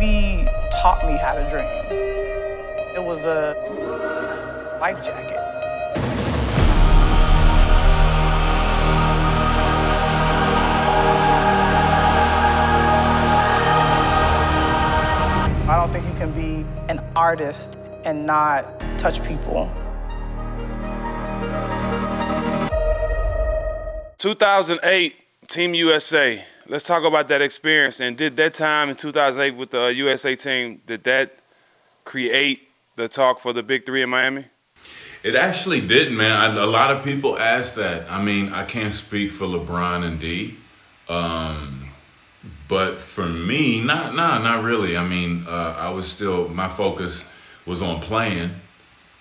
TV taught me how to dream. It was a life jacket. I don't think you can be an artist and not touch people. 2008, Team USA. Let's talk about that experience. And did that time in 2008 with the USA team, did that create the talk for the Big Three in Miami? It actually didn't, man. A lot of people ask that. I mean, I can't speak for LeBron and D. But for me, not really. I mean, I was still, my focus was on playing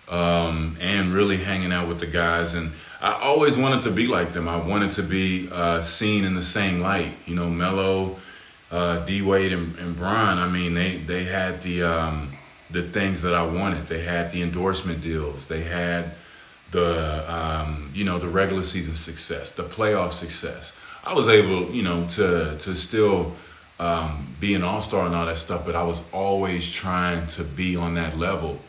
and really hanging out with the guys. And I always wanted to be like them. I wanted to be seen in the same light. You know, Melo, D-Wade, and Bron, I mean, they had the things that I wanted. They had the endorsement deals. They had the, the regular season success, the playoff success. I was able, to still be an all-star and all that stuff, but I was always trying to be on that level,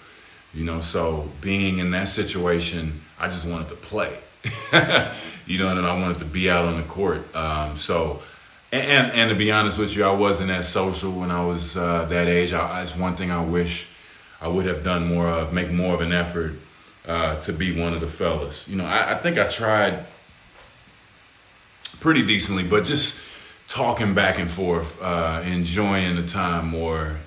so being in that situation, I just wanted to play, and I wanted to be out on the court. And to be honest with you, I wasn't as social when I was that age. It's one thing I wish I would have done more of, make more of an effort to be one of the fellas. I think I tried pretty decently, but just talking back and forth, enjoying the time more,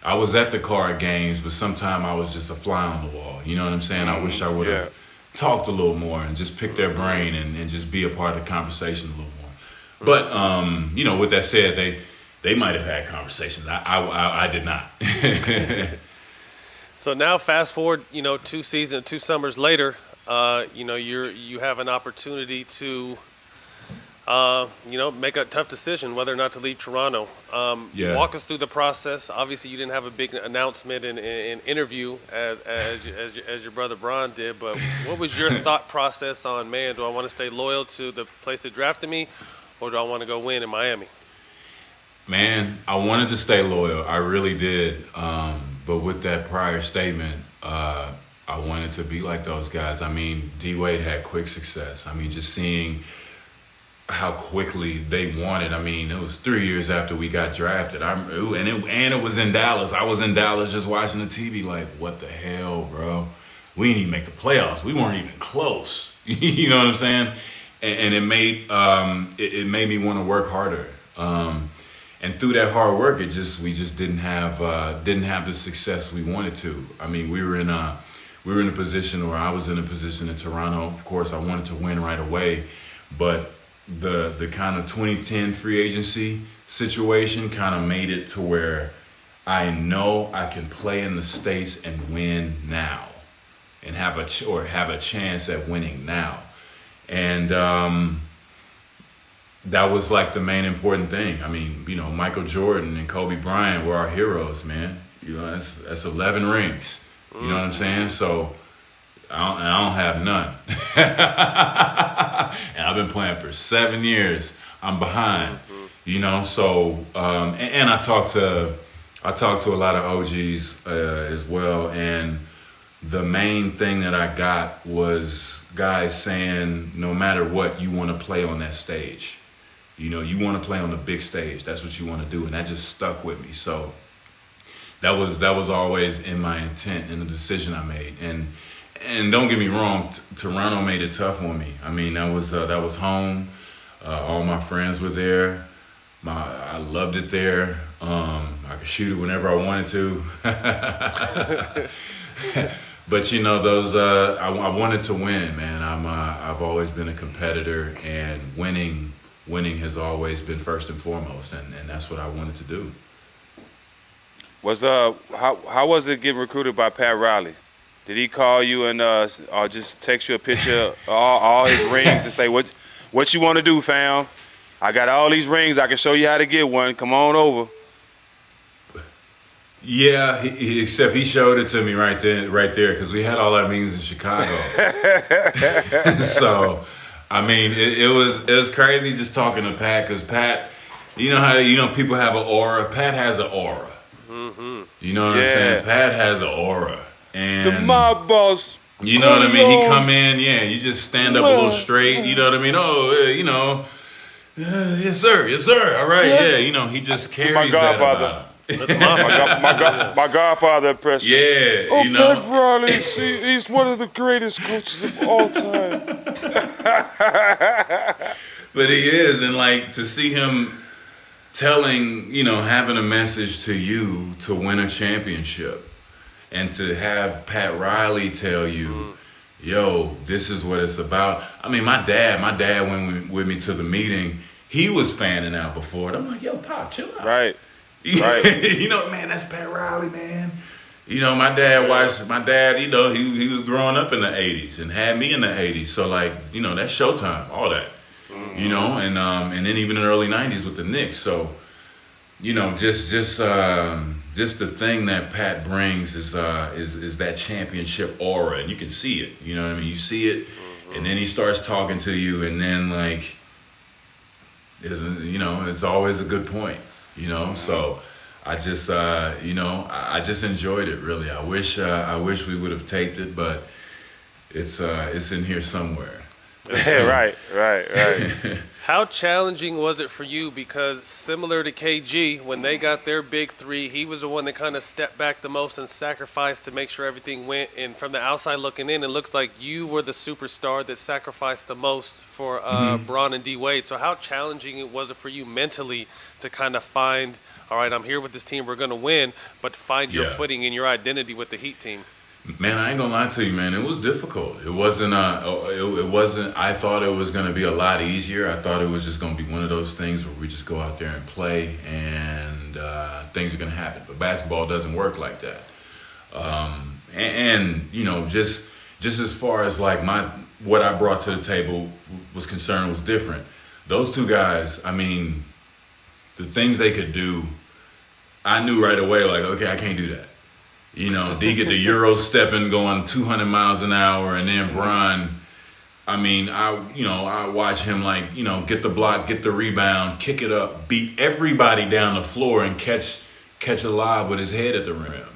I was at the card games, but sometimes I was just a fly on the wall. You know what I'm saying? I wish I would have talked a little more and just picked their brain and just be a part of the conversation a little more. But, with that said, they might have had conversations. I did not. So now fast forward, 2 summers later, you have an opportunity to, make a tough decision whether or not to leave Toronto. Walk us through the process. Obviously, you didn't have a big announcement and interview as your brother Bron did, but what was your thought process on, man, do I want to stay loyal to the place that drafted me, or do I want to go win in Miami? Man, I wanted to stay loyal. I really did. But with that prior statement, I wanted to be like those guys. I mean, D-Wade had quick success. I mean, just seeing how quickly they won it. I mean, it was 3 years after we got drafted. And it was in Dallas. I was in Dallas just watching the TV like, what the hell, bro? We didn't even make the playoffs. We weren't even close. You know what I'm saying? And it made me want to work harder. And through that hard work, we just didn't have the success we wanted to. I mean, we were in a position, or I was in a position in Toronto. Of course, I wanted to win right away, but the kind of 2010 free agency situation kind of made it to where I know I can play in the States and win now, and have a chance at winning now, and that was like the main important thing. I mean, Michael Jordan and Kobe Bryant were our heroes, man. That's 11 rings. You know what I'm saying? So I don't have none. And I've been playing for 7 years. I'm behind. So and I talked to a lot of OGs as well, and the main thing that I got was guys saying, no matter what, you want to play on that stage. You want to play on the big stage. That's what you want to do, and that just stuck with me. So that was always in my intent in the decision I made. And don't get me wrong, Toronto made it tough on me. I mean, that was home. All my friends were there. I loved it there. I could shoot it whenever I wanted to. But those I wanted to win, man. I've always been a competitor, and winning has always been first and foremost, and that's what I wanted to do. How was it getting recruited by Pat Riley? Did he call you and or just text you a picture of all his rings and say, what you want to do, fam? I got all these rings. I can show you how to get one. Come on over. Yeah, except he showed it to me right there, because we had all our meetings in Chicago. So, I mean, it was crazy just talking to Pat, because Pat, You know how people have an aura. Pat has an aura. Mm-hmm. You know what I'm saying? Pat has an aura, and the mob boss. You know what I mean? He come in, you just stand up a little straight. You know what I mean? Oh, yes sir. All right, he just carries my godfather. My godfather impression. Yeah, Pat Riley, he's one of the greatest coaches of all time. But he is, and like to see him telling, having a message to you to win a championship, and to have Pat Riley tell you, yo, this is what it's about. I mean, my dad went with me to the meeting. He was fanning out before it. I'm like, yo, Pop, chill out. Right. Man, that's Pat Riley, man. My dad, he was growing up in the 80s and had me in the 80s. So like, that's Showtime, all that. And then even in the early 90s with the Knicks. So, just the thing that Pat brings is that championship aura, and you can see it. You know what I mean? You see it, and then he starts talking to you, and then like, it's always a good point. So I just I just enjoyed it really. I wish we would have taped it, but it's in here somewhere. Right. How challenging was it for you? Because similar to KG, when they got their big three, he was the one that kind of stepped back the most and sacrificed to make sure everything went. And from the outside looking in, it looks like you were the superstar that sacrificed the most for Bron and D-Wade. So how challenging was it for you mentally to kind of find, all right, I'm here with this team, we're going to win, but find your footing and your identity with the Heat team? Man, I ain't gonna lie to you, man. It was difficult. It wasn't. I thought it was gonna be a lot easier. I thought it was just gonna be one of those things where we just go out there and play, and things are gonna happen. But basketball doesn't work like that. Just as far as like what I brought to the table was concerned was different. Those two guys, I mean, the things they could do, I knew right away. Like, okay, I can't do that. D get the Euro stepping, going 200 miles an hour, and then Bron, I watch him like, get the block, get the rebound, kick it up, beat everybody down the floor, and catch a lob with his head at the rim.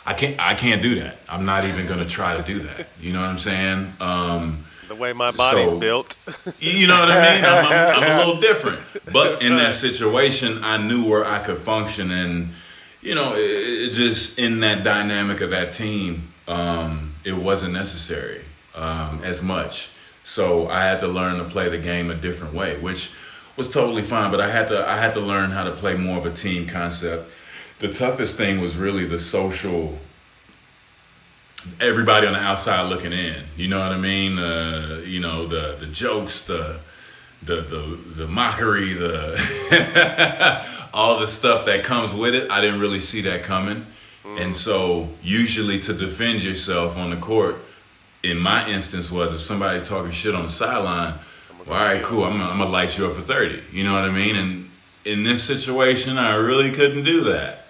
I can't do that. I'm not even gonna try to do that. You know what I'm saying? The way my body's built. You know what I mean? I'm a little different. But in that situation, I knew where I could function, and it just in that dynamic of that team, it wasn't necessary as much. So I had to learn to play the game a different way, which was totally fine. But I had to learn how to play more of a team concept. The toughest thing was really the social. Everybody on the outside looking in. You know what I mean? The jokes, the mockery, all the stuff that comes with it. I didn't really see that coming. And so usually to defend yourself on the court, in my instance was if somebody's talking shit on the sideline, well, all right, cool, I'm gonna light you up for 30. You know what I mean? And in this situation, I really couldn't do that.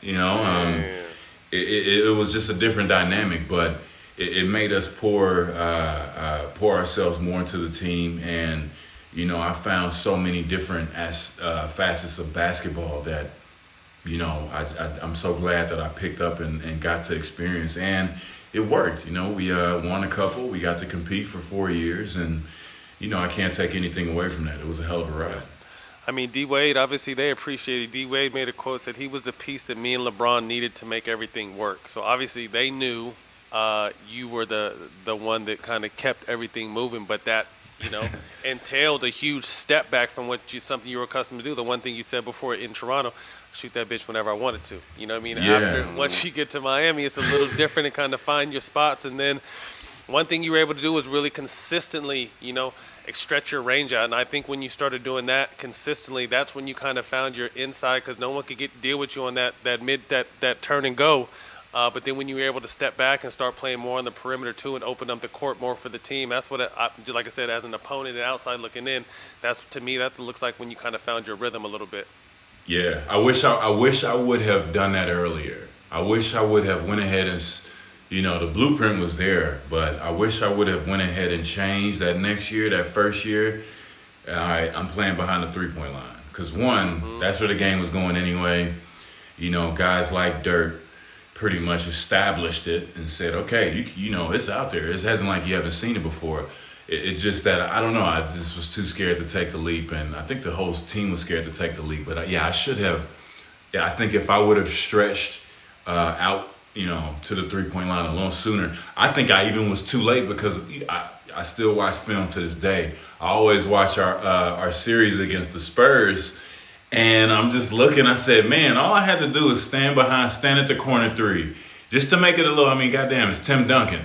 It was just a different dynamic, but it made us pour ourselves more into the team. And I found so many different facets of basketball that, I'm so glad that I picked up and got to experience. And it worked. We won a couple. We got to compete for 4 years. And, I can't take anything away from that. It was a hell of a ride. I mean, D-Wade, obviously they appreciated. D-Wade made a quote, said he was the piece that me and LeBron needed to make everything work. So obviously they knew you were the one that kind of kept everything moving, but that, entailed a huge step back from something you were accustomed to do. The one thing you said before in Toronto, shoot that bitch whenever I wanted to. You know what I mean? Yeah. Once you get to Miami, it's a little different and kind of find your spots. And then one thing you were able to do was really consistently, stretch your range out. And I think when you started doing that consistently, that's when you kind of found your inside, because no one could deal with you on that turn and go. But then when you were able to step back and start playing more on the perimeter too and open up the court more for the team, that's what, like I said, as an opponent and outside looking in, to me, that looks like when you kind of found your rhythm a little bit. Yeah, I wish I would have done that earlier. I wish I would have went ahead and, the blueprint was there, but I wish I would have went ahead and changed that next year, that first year. I'm playing behind the 3-point line. Because one, that's where the game was going anyway. You know, guys like Dirk pretty much established it and said, okay, you know, it's out there. It hasn't like you haven't seen it before. It's just that, I don't know, I just was too scared to take the leap. And I think the whole team was scared to take the leap. But I should have. Yeah, I think if I would have stretched out, you know, to the three-point line a little sooner, I think I even was too late because I still watch film to this day. I always watch our series against the Spurs, and I'm just looking. I said, man, all I had to do is stand at the corner three, just to make it a little. I mean, goddamn, it's Tim Duncan.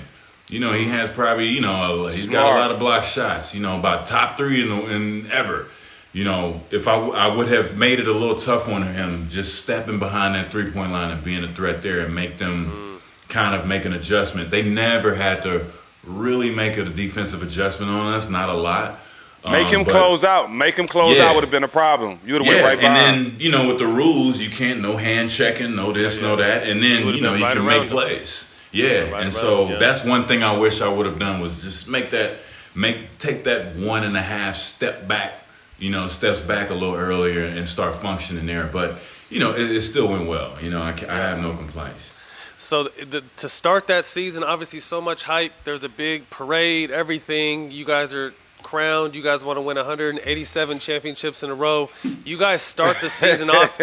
You know, he has probably, you know, he's got a lot of block shots. You know, about top three in ever. You know, if I would have made it a little tough on him, just stepping behind that three-point line and being a threat there and make them kind of make an adjustment. They never had to really make a defensive adjustment on us, not a lot. Make him close out. Make him close out would have been a problem. You would have went right by him. And then, you know, with the rules, you can't, no hand checking, no this, no that. And then, you know, you can make plays. Yeah, and so that's one thing I wish I would have done was just take that 1.5 step back. You know, steps back a little earlier and start functioning there. But, you know, it still went well. You know, I have no complaints. So to start that season, obviously so much hype. There's a big parade, everything. You guys are crowned. You guys want to win 187 championships in a row. You guys start the season off.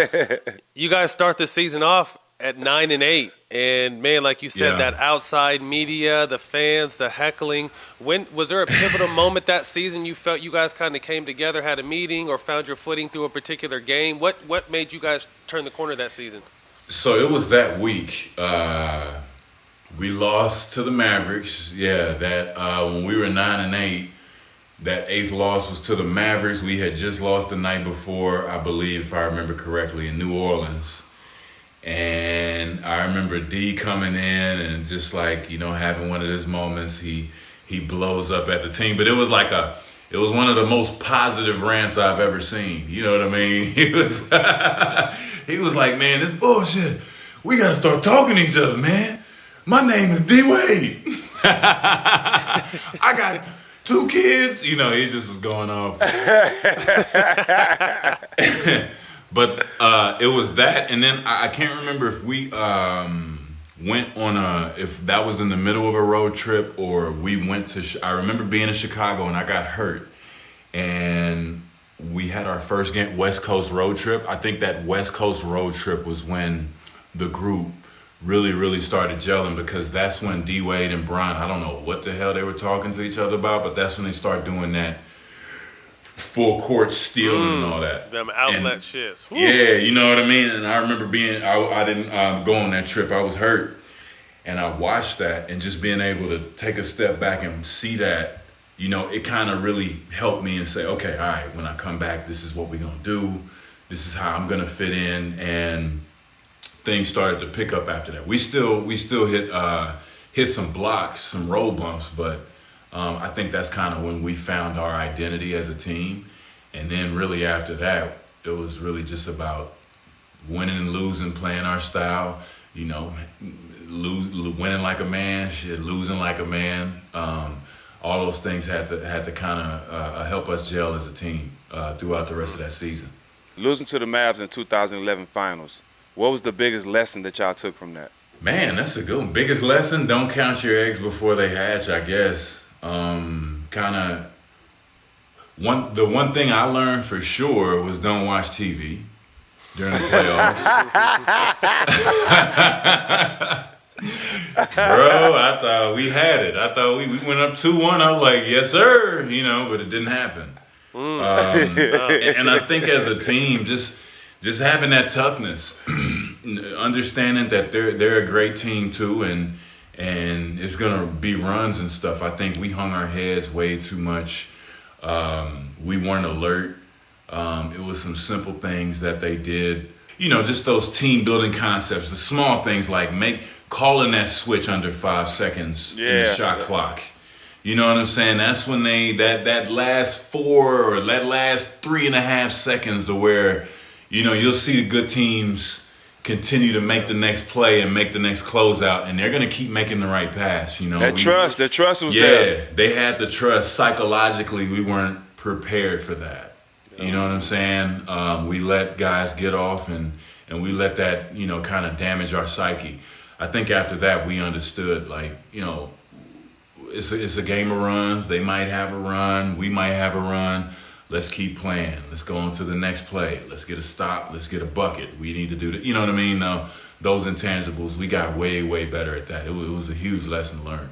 At 9-8, and man, like you said, that outside media, the fans, the heckling. When was there a pivotal moment that season you felt you guys kind of came together, had a meeting, or found your footing through a particular game? What made you guys turn the corner that season? So it was that week. We lost to the Mavericks. Yeah, that when we were 9-8, that 8th loss was to the Mavericks. We had just lost the night before, I believe, if I remember correctly, in New Orleans. And I remember D coming in and just like, you know, having one of his moments. He blows up at the team, but it was one of the most positive rants I've ever seen. You know what I mean? He was like, man, this bullshit. We got to start talking to each other, man. My name is Dwyane. I got 2 kids. You know, he just was going off. But it was that, and then I can't remember if we went on if that was in the middle of a road trip or we went to. I remember being in Chicago and I got hurt, and we had our first West Coast road trip. I think that West Coast road trip was when the group really, really started gelling because that's when D-Wade and Bron, I don't know what the hell they were talking to each other about, but that's when they started doing that full court stealing and all that. Them outlet shits. Woo. Yeah, you know what I mean? And I remember I didn't go on that trip. I was hurt. And I watched that and just being able to take a step back and see that, you know, it kind of really helped me and say, okay, all right, when I come back, this is what we're going to do. This is how I'm going to fit in. And things started to pick up after that. We still hit some blocks, some road bumps, but I think that's kind of when we found our identity as a team. And then really after that, it was really just about winning and losing, playing our style, you know, winning like a man, losing like a man. All those things had to kind of help us gel as a team throughout the rest of that season. Losing to the Mavs in the 2011 finals, what was the biggest lesson that y'all took from that? Man, that's a good one. Biggest lesson, don't count your eggs before they hatch, I guess. The one thing I learned for sure was don't watch TV during the playoffs. Bro, I thought we had it. I thought we went up 2-1. I was like, yes, sir. You know, but it didn't happen. And I think as a team, just having that toughness, understanding that they're a great team too, and it's gonna be runs and stuff. I think we hung our heads way too much. We weren't alert. It was some simple things that they did. You know, just those team building concepts, the small things like calling that switch under 5 seconds in the shot clock. You know what I'm saying? That's when that last 4 or that last 3.5 seconds to where, you know, you'll see the good teams continue to make the next play and make the next closeout, and they're going to keep making the right pass. You know, that trust was there. Yeah, they had the trust. Psychologically, we weren't prepared for that. You know what I'm saying? We let guys get off and we let that, you know, kind of damage our psyche. I think after that we understood, like, you know, it's a game of runs. They might have a run. We might have a run. Let's keep playing. Let's go on to the next play. Let's get a stop. Let's get a bucket. We need to do that. You know what I mean? Those intangibles, we got way, way better at that. It was a huge lesson learned.